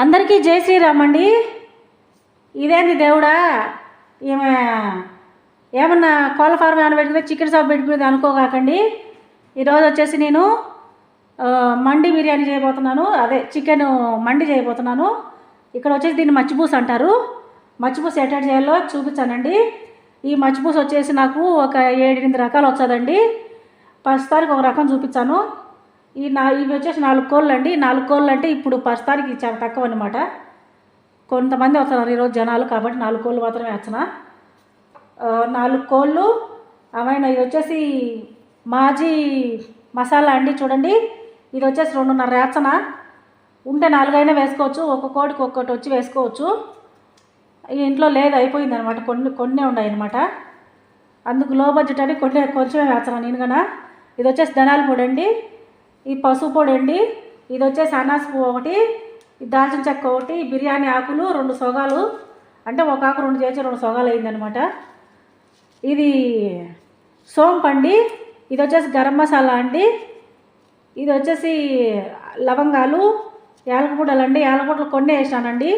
అందరికీ జై శ్రీరామ్ అండి. ఇదేంది దేవుడా, ఈమె ఏమన్నా కోళ్ళ ఫార్మ్ ఏమైనా పెట్టుకుని చికెన్ షాప్ పెట్టుకునేది అనుకోకండి. ఈరోజు వచ్చేసి నేను మండి బిర్యానీ చేయబోతున్నాను. అదే చికెన్ మండి చేయబోతున్నాను. ఇక్కడ వచ్చేసి దీన్ని మచ్చిపూస అంటారు. మచ్చిపూస ఎట్లా చేయాలో చూపించానండి. ఈ మచ్చిపూస వచ్చేసి నాకు ఒక 7-8 రకాలు వచ్చాదండి. ప్రస్తుతానికి ఒక రకం చూపించాను. ఇవి వచ్చేసి 4 కోళ్ళు అండి. 4 కోళ్ళు అంటే ఇప్పుడు ప్రస్తుతానికి చాలా తక్కువ అనమాట. కొంతమంది వస్తున్నారు ఈరోజు జనాలు, కాబట్టి 4 కోళ్ళు మాత్రమే వచ్చన. 4 కోళ్ళు అవైనా. ఇది వచ్చేసి మాజీ మసాలా అండి. చూడండి, ఇది వచ్చేసి 2.5 వేచన. ఉంటే 4 అయినా వేసుకోవచ్చు, ఒక కోడికి ఒక్కటి వచ్చి వేసుకోవచ్చు. ఇంట్లో లేదు, అయిపోయింది అనమాట. కొన్ని ఉన్నాయి అనమాట. అందుకు లో బడ్జెట్ అని కొంచెమే వేస్తాను నేను కన్నా. ఇది వచ్చేసి ధనాల పొడి అండి, ఈ పసుపు పొడి అండి, ఇది వచ్చేసి అనాస పువ్వు ఒకటి, ఇది దాల్చిన చెక్క ఒకటి, బిర్యానీ ఆకులు 2 సొగాలు, అంటే ఒక ఆకు 2 చేసి 2 సొగాలు అయిందనమాట. ఇది సోంపు అండి, ఇది వచ్చేసి గరం మసాలా అండి, ఇది వచ్చేసి లవంగాలు, యాలకుపూడలు అండి. యాలకుపూడలు కొన్ని వేసానండి,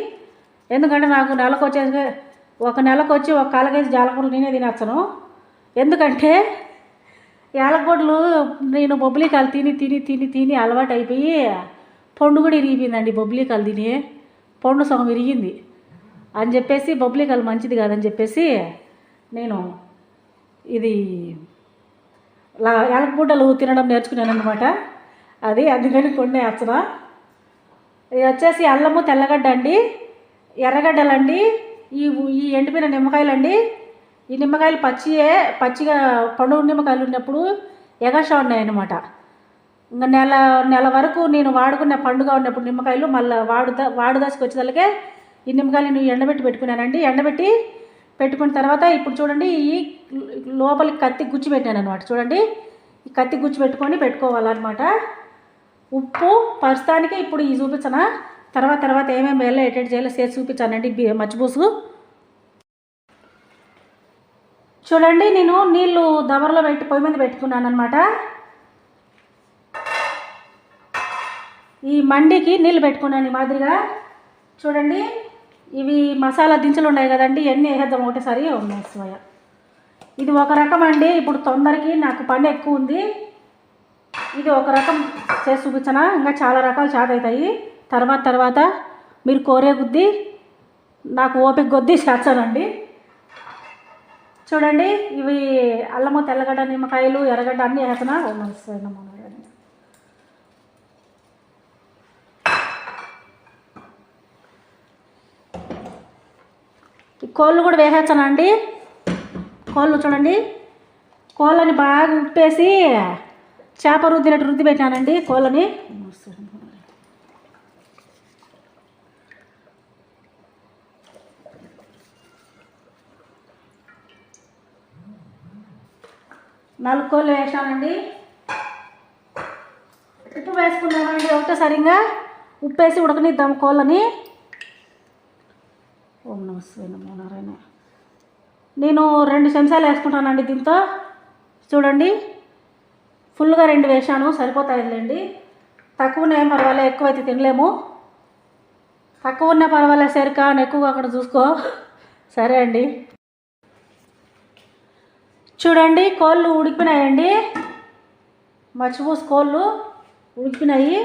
ఎందుకంటే నాకు నెలకు వచ్చేసి ఒక 1 కేజీ యాలకుపూడలు నేనే తినేస్తాను. ఎందుకంటే యాలకుపూడలు నేను బొబ్బలికాయలు తిని తిని తిని తిని అలవాటు అయిపోయి పండు కూడా ఇరిగిపోయిందండి. బొబ్బలికాయలు తిని పండు సగం ఇరిగింది అని చెప్పేసి, బొబ్బలికాయలు మంచిది కాదని చెప్పేసి నేను ఇది యాలకుపూడలు తినడం నేర్చుకున్నాను అనమాట. అందుకని కొన్ని వేస్తున్నా. ఇది వచ్చేసి అల్లము, తెల్లగడ్డ అండి, ఎర్రగడ్డలండి, ఈ ఎండిపోయిన నిమ్మకాయలండి. ఈ నిమ్మకాయలు పచ్చిగా పండుగ నిమ్మకాయలు ఉన్నప్పుడు ఎగస్ట్రా ఉన్నాయన్నమాట. ఇంకా నెల వరకు నేను వాడుకున్న పండుగ ఉన్నప్పుడు నిమ్మకాయలు మళ్ళీ వాడుదాసుకు వచ్చేదానికే ఈ నిమ్మకాయలు నేను ఎండబెట్టి పెట్టుకున్నానండి. ఎండబెట్టి పెట్టుకున్న తర్వాత ఇప్పుడు చూడండి, ఈ లోపలికి కత్తి గుచ్చి పెట్టాను అనమాట. చూడండి, ఈ కత్తి గుచ్చి పెట్టుకోవాలన్నమాట. ఉప్పు ప్రస్తుతానికి ఇప్పుడు ఈ చూపించనా, తర్వాత ఏమేమి వేయాలో ఎటెట్ చేయాలో చేసి చూపించానండి. మచ్చిపూసు చూడండి, నేను నీళ్ళు దబరలో పొయ్యి మీద పెట్టుకున్నాను అనమాట. ఈ మండికి నీళ్ళు పెట్టుకున్నాను ఈ మాదిరిగా. చూడండి, ఇవి మసాలా దినుసులు ఉన్నాయి కదండి, ఇవన్నీ వేసేద్దాం ఒకటేసారి. ఉన్నాయి. ఇది ఒక రకం అండి. ఇప్పుడు తొందరకి నాకు పని ఎక్కువ ఉంది, ఇది ఒక రకం చేసి చూపించనా. ఇంకా చాలా రకాలు చేత అవుతాయి. తర్వాత మీరు కోరే కొద్దీ, నాకు ఓపిక కొద్దీ చేస్తానండి. చూడండి, ఇవి అల్లము, తెల్లగడ్డ, నిమ్మకాయలు, ఎర్రగడ్డ అన్నీ వేస్తున్నా. ఈ కోళ్ళు కూడా వేసేస్తానండి. కోళ్ళు చూడండి, కోళ్ళని బాగా ఉప్పేసి చేప రుద్దినట్టు రుద్ది పెట్టానండి కోళ్ళని. నాలుగు కోళ్ళు వేసానండి. ఉప్పు వేసుకున్నామండి ఒకటేసారిగా. ఉప్పేసి ఉడకనిద్దాం కోళ్ళని. ఓం నమస్తే నమో నారాయణ. నేను 2 చెంచాలు వేసుకుంటానండి దీంతో. చూడండి, ఫుల్గా 2 వేసాను, సరిపోతాయిలేండి. తక్కువనే ఏం పర్వాలేదు, ఎక్కువైతే తినలేము. తక్కువ ఉన్నా పర్వాలేదు, సరికా ఎక్కువగా అక్కడ చూసుకో. సరే అండి. చూడండి, కోళ్ళు ఉడికిపోయినాయండి. మచ్చిపూస కోళ్ళు ఉడికిపోయినాయి.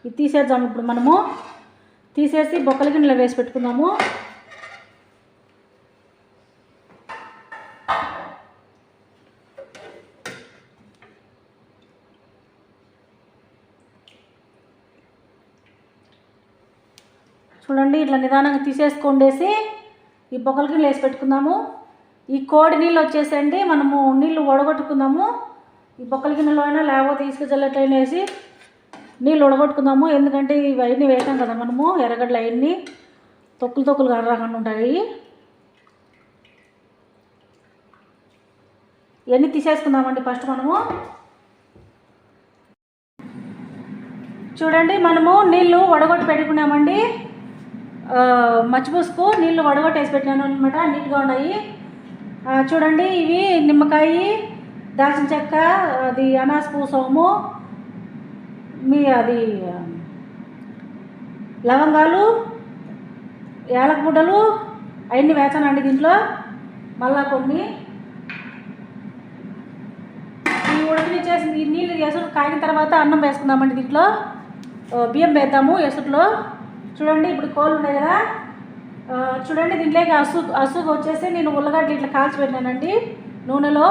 ఇది తీసేద్దాం ఇప్పుడు మనము. తీసేసి బొక్కల గిన్నెలో వేసి పెట్టుకుందాము. చూడండి, ఇట్లా నిదానంగా తీసేసుకొండేసి ఈ బొక్కల గిన్నెలో వేసి పెట్టుకుందాము. ఈ కోడి నీళ్ళు వచ్చేసండి, మనము నీళ్ళు వడగొట్టుకుందాము. ఈ బొక్కల గిన్నెలో అయినా లేకపోతే ఇసుక జల్లెట్లైనా వేసి నీళ్ళు వడగొట్టుకుందాము. ఎందుకంటే ఇవి అవన్నీ వేసాం కదా మనము, ఎర్రగడ్డలు అవన్నీ తొక్కులు రాకుండా ఉంటాయి. ఇవన్నీ తీసేసుకుందామండి ఫస్ట్ మనము. చూడండి, మనము నీళ్ళు వడగొట్టి పెట్టుకున్నామండి. మచ్చిపూసుకు నీళ్ళు వడగొట్టేసి పెట్టినాను అనమాట, నీట్గా ఉన్నాయి. చూడండి, ఇవి నిమ్మకాయ, దాల్చిన చెక్క, అది అనాస పువ్వు, సోము, అది లవంగాలు, యాలకుడ్డలు అవన్నీ వేసానండి దీంట్లో. మళ్ళా కొన్ని ఈ ఉడకనిచ్చేసి ఈ నీళ్ళు ఎసురు కాగిన తర్వాత అన్నం వేసుకుందామండి. దీంట్లో బియ్యం వేద్దాము ఎసురులో. చూడండి ఇప్పుడు కోళ్ళు ఉన్నాయి కదా, చూడండి దీంట్లోకి అసుగు వచ్చేసి నేను ఉల్లగడ్డలు ఇట్లా కాల్చిపెట్టినానండి. నూనెలో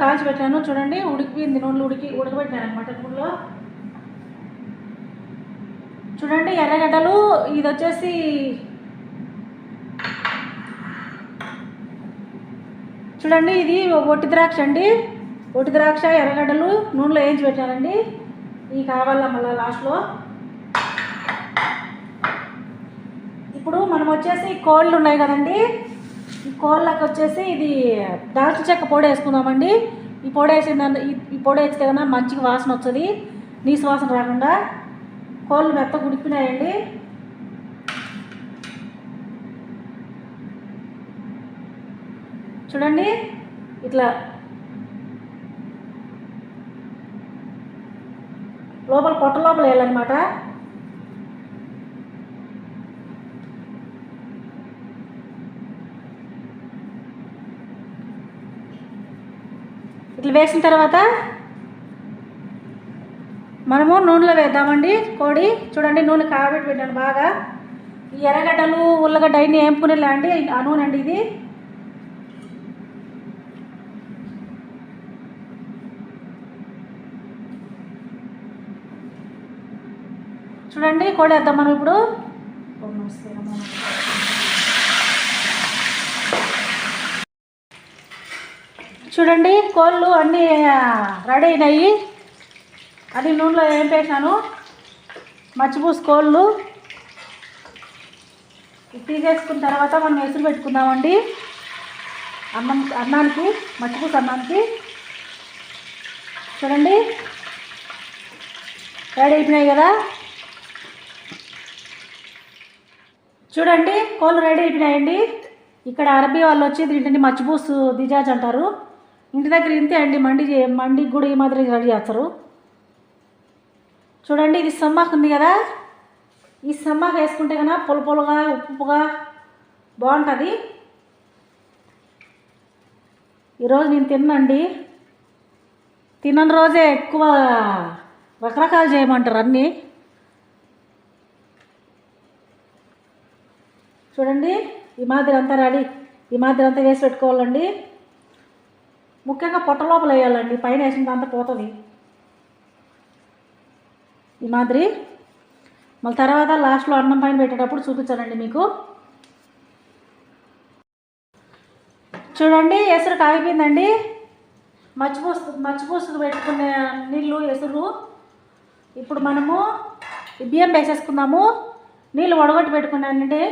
కాల్చిపెట్టాను. చూడండి ఉడికిపోయింది, నూనెలో ఉడకబెట్టినాను అనమాట నూనెలో. చూడండి ఎర్రగడ్డలు, ఇది వచ్చేసి చూడండి ఇది ఒట్టి ద్రాక్ష అండి. ఒట్టి ద్రాక్ష, ఎర్రగడ్డలు నూనెలో వేయించి పెట్టానండి. ఇవి కావాలా మళ్ళీ లాస్ట్లో. ఇప్పుడు మనం వచ్చేసి కోళ్ళు ఉన్నాయి కదండి, ఈ కోళ్ళకి వచ్చేసి ఇది దాల్చిన చెక్క పొడి వేసుకుందామండి. ఈ పొడి వేస్తే కన్నా మంచిగా వాసన వస్తుంది, నీసు వాసన రాకుండా. కోళ్ళు మెత్తగా ఉడికినాయండి. చూడండి ఇట్లా పొట్ట లోపల వేయాలన్నమాట. ఇట్లా వేసిన తర్వాత మనము నూనెలో వేద్దామండి కోడి. చూడండి నూనె కాబెట్టి పెట్టాను బాగా. ఈ ఎర్రగడ్డలు, ఉల్లగడ్డ అన్నీ వేపుకునేలా అండి ఆ నూనె అండి ఇది. చూడండి కోడి వేద్దాం మనం ఇప్పుడు. చూడండి కోళ్ళు అన్నీ రెడీ అయినాయి. అది నూనెలో వేపేసాను. మచ్చిపూసి కోళ్ళు తీసేసుకున్న తర్వాత మనం ఎసురు పెట్టుకుందామండి అన్నానికి, మచ్చిపూసి అన్నానికి. చూడండి రెడీ అయిపోయినాయి కదా. చూడండి కోళ్ళు రెడీ అయిపోయినాయండి. ఇక్కడ అరబీ వాళ్ళు వచ్చి దీంట్లో మచ్చిపూసు దిజాజ్ అంటారు. ఇంటి దగ్గర ఇంతే అండి, మండికి కూడా ఈ మాదిరి రెడీ చేస్తారు. చూడండి ఇది సమ్మాకు ఉంది కదా, ఈ సమ్మాకు వేసుకుంటే కన్నా పొలగా ఉప్పుగా బాగుంటుంది. ఈరోజు నేను తిన్నండి, తినని రోజే ఎక్కువ రకరకాలు చేయమంటారు అన్నీ. చూడండి ఈ మాదిరి అంతా రెడీ, ఈ మాదిరి అంతా వేసి పెట్టుకోవాలండి. ముఖ్యంగా పొట్ట లోపల వేయాలండి, పైన వేసినంత పోతుంది ఈ మాదిరి. మళ్ళీ తర్వాత లాస్ట్లో అన్నం పైన పెట్టేటప్పుడు చూపించానండి మీకు. చూడండి ఎసురు కాగిపోయిందండి. మచ్చిపూసుకు పెట్టుకునే నీళ్ళు ఎసురు. ఇప్పుడు మనము బియ్యం వేసేసుకుందాము. నీళ్ళు వడగొట్టి పెట్టుకున్నానండి.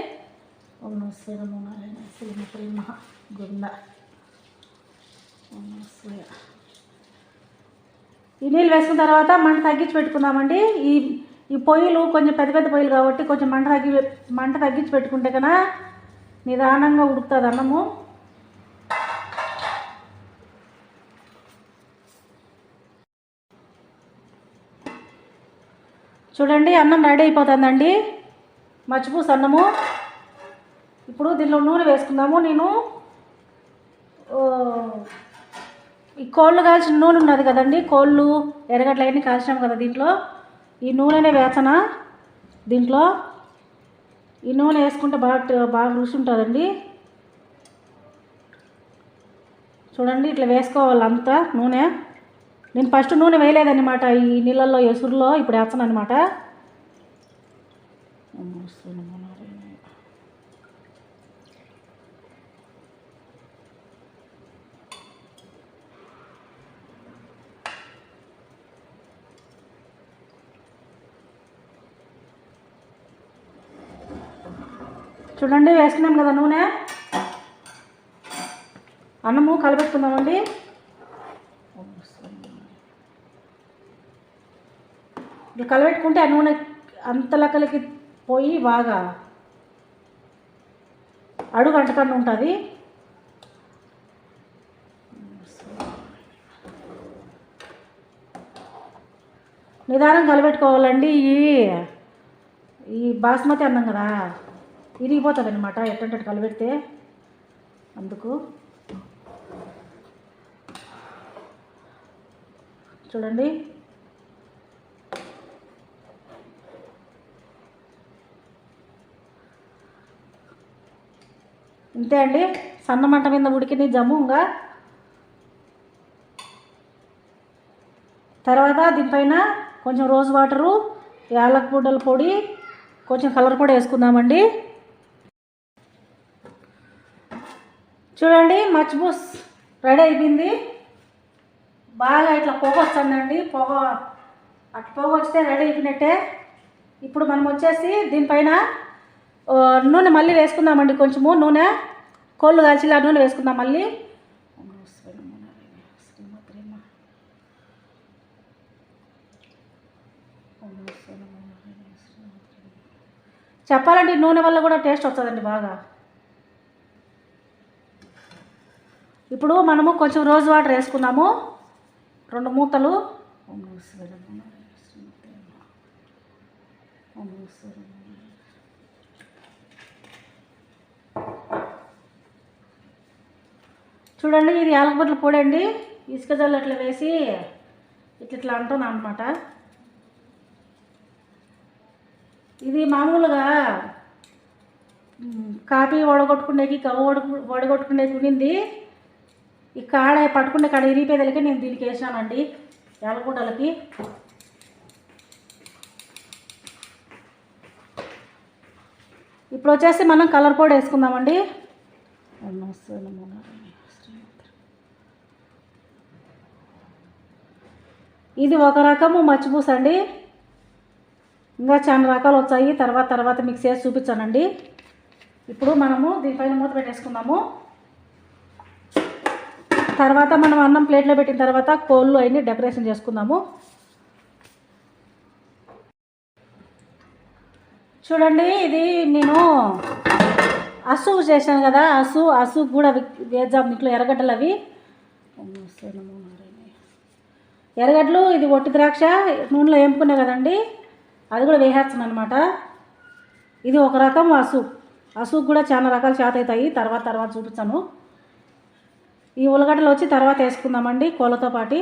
ఈ నీళ్ళు వేసుకున్న తర్వాత మంట తగ్గించి పెట్టుకుందామండి. ఈ పొయ్యిలు కొంచెం పెద్ద పొయ్యిలు కాబట్టి కొంచెం మంట తగ్గించి పెట్టుకుంటే కన్నా నిదానంగా ఉడుకుతుంది అన్నము. చూడండి అన్నం రెడీ అయిపోతుందండి, మచ్చిపూస అన్నము. ఇప్పుడు దీనిలో నూనె వేసుకుందాము. నేను ఈ కోళ్ళు కాల్చిన నూనె ఉన్నది కదండి, కోళ్ళు ఎర్రగడ్డలు అవన్నీ కాల్చినాము కదా, దీంట్లో ఈ నూనెనే వేసన. దీంట్లో ఈ నూనె వేసుకుంటే బాగా రుచి ఉంటుందండి. చూడండి ఇట్లా వేసుకోవాలి అంతా నూనె. నేను ఫస్ట్ నూనె వేయలేదన్నమాట ఈ నీళ్ళల్లో ఎసురులో, ఇప్పుడు వేస్తాను అనమాట. చూడండి వేసుకున్నాం కదా నూనె. అన్నము కలపెట్టుకుందామండి. ఇట్లా కలపెట్టుకుంటే ఆ నూనె అంతలకలకి పోయి బాగా అడుగు అంటకుండా ఉంటుంది. నిదానం కలపెట్టుకోవాలండి. ఈ బాస్మతి అన్నం కదా ఇరిగిపోతుంది అనమాట ఎట్టంటే కలిపెడితే, అందుకు చూడండి. ఇంతే అండి, సన్న మంట మీద ఉడికిని జమ్ముగా. తర్వాత దీనిపైన కొంచెం రోజ్ వాటరు, యాలక్ పుడ్డల పొడి, కొంచెం కలర్ పొడి వేసుకుందామండి. చూడండి మచ్బూస్ రెడీ అయిపోయింది. బాగా ఇట్లా పొగ వస్తుందండి, పొగ వస్తే రెడీ అయిపోయినట్టే. ఇప్పుడు మనం వచ్చేసి దీనిపైన నూనె మళ్ళీ వేసుకుందామండి. కొంచెము నూనె కోళ్ళు కాల్చిలా నూనె వేసుకుందాం మళ్ళీ. చెప్పాలంటే నూనె వల్ల కూడా టేస్ట్ వస్తుందండి బాగా. ఇప్పుడు మనము కొంచెం రోజ్ వాటర్ వేసుకున్నాము, 2 మూతలు. చూడండి ఇది యాలకుల పొడి అండి, ఇసుక జల్లు అట్లా వేసి ఇట్లా అంటున్నాను అనమాట. ఇది మామూలుగా కాఫీ వడగొట్టుకునేకి వడగొట్టుకునేకి ఉండింది. ఈ కాడ పట్టుకునే కాడ ఇరిగిపోయేదానికి నేను దీనికి వేసానండి యాలకుడలకి. ఇప్పుడు వచ్చేసి మనం కలర్ పొడి వేసుకుందామండి. ఇది ఒక రకము మచ్చిపూస అండి, ఇంకా చాలా రకాలు వచ్చాయి. తర్వాత మీకు చేసి చూపించానండి. ఇప్పుడు మనము దీనిపైన మూత పెట్టేసుకుందాము. తర్వాత మనం అన్నం ప్లేట్లో పెట్టిన తర్వాత కోళ్ళు అన్నీ డెకరేషన్ చేసుకుందాము. చూడండి ఇది నేను అసు చేశాను కదా, అసు కూడా వేద్దాం. ఇంట్లో ఎర్రగడ్డలు అవి ఎర్రగడ్డలు, ఇది ఒట్టి ద్రాక్ష నూనెలో వేపుకునే కదండి, అది కూడా వేసేస్తాను అనమాట. ఇది ఒక రకం అసు కూడా చాలా రకాల చేత అవుతాయి. తర్వాత చూపించాను. ఈ ఉల్లగడ్డలు వచ్చి తర్వాత వేసుకుందామండి కోళ్ళతో పాటు.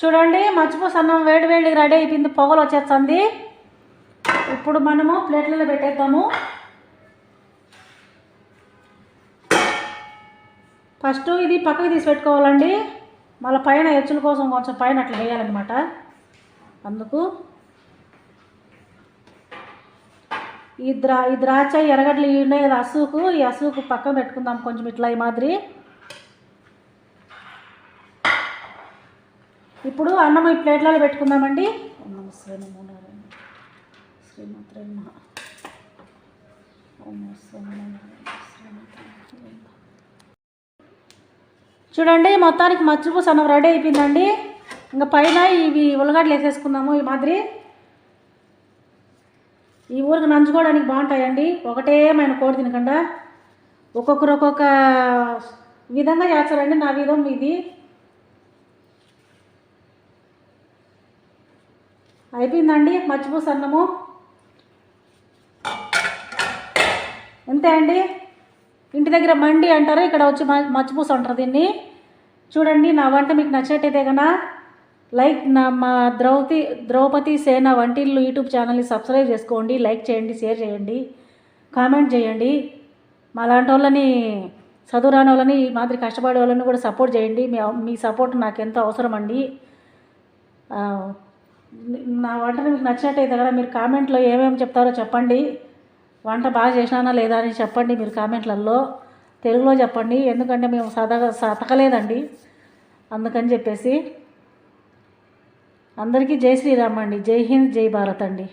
చూడండి మచ్చిపూస అన్నం వేడి రెడీ అయిపోయింది, పొగలు వచ్చేస్తుంది. ఇప్పుడు మనము ప్లేట్లలో పెట్టేద్దాము. ఫస్ట్ ఇది పక్కకి తీసి పెట్టుకోవాలండి, మళ్ళీ పైన ఎచ్చుల కోసం కొంచెం పైన అట్లా వేయాలన్నమాట. అందుకు ఈ ద్రాక్ష ఎర్రగడ్డలు ఇవి ఉన్నాయి కదా ఈ అసుకు పక్కన పెట్టుకుందాం కొంచెం ఇట్లా ఈ మాదిరి. ఇప్పుడు అన్నం ఈ ప్లేట్లలో పెట్టుకుందామండి. చూడండి మొత్తానికి మచ్చిపూస అన్నం రెడీ అయిపోయిందండి. ఇంకా పైన ఇవి ఉల్లగడ్డలు వేసేసుకుందాము ఈ మాదిరి. ఈ ఊరికి నంచుకోవడానికి బాగుంటాయండి, ఒకటేమైన కోడి తినకుండా ఒక్కొక్కరు ఒక్కొక్క విధంగా చేస్తారండి. నా విధం ఇది. అయిపోయిందండి మచ్చిపూస అన్నము. అంతే అండి, ఇంటి దగ్గర మండి అంటారు, ఇక్కడ వచ్చి మచ్చిపూస అంటారు దీన్ని. చూడండి నా వంట మీకు నచ్చినట్టయితే కన్నా మా ద్రౌపది సేన వంటిల్లు యూట్యూబ్ ఛానల్ని సబ్స్క్రైబ్ చేసుకోండి, లైక్ చేయండి, షేర్ చేయండి, కామెంట్ చేయండి. మా లాంటి వాళ్ళని, చదువు రాని వాళ్ళని, ఈ మాదిరి కష్టపడే వాళ్ళని కూడా సపోర్ట్ చేయండి. మీ సపోర్ట్ నాకు ఎంతో అవసరం అండి. నా వంటని మీకు నచ్చినట్టయితే కదా మీరు కామెంట్లో ఏమేమి చెప్తారో చెప్పండి. వంట బాగా చేసినానా లేదా అని చెప్పండి మీరు కామెంట్లలో, తెలుగులో చెప్పండి. ఎందుకంటే మేము సతకలేదండి, అందుకని చెప్పేసి. అందరికీ జై శ్రీరామ్ అండి, జై హింద్, జై భారత్ అండి.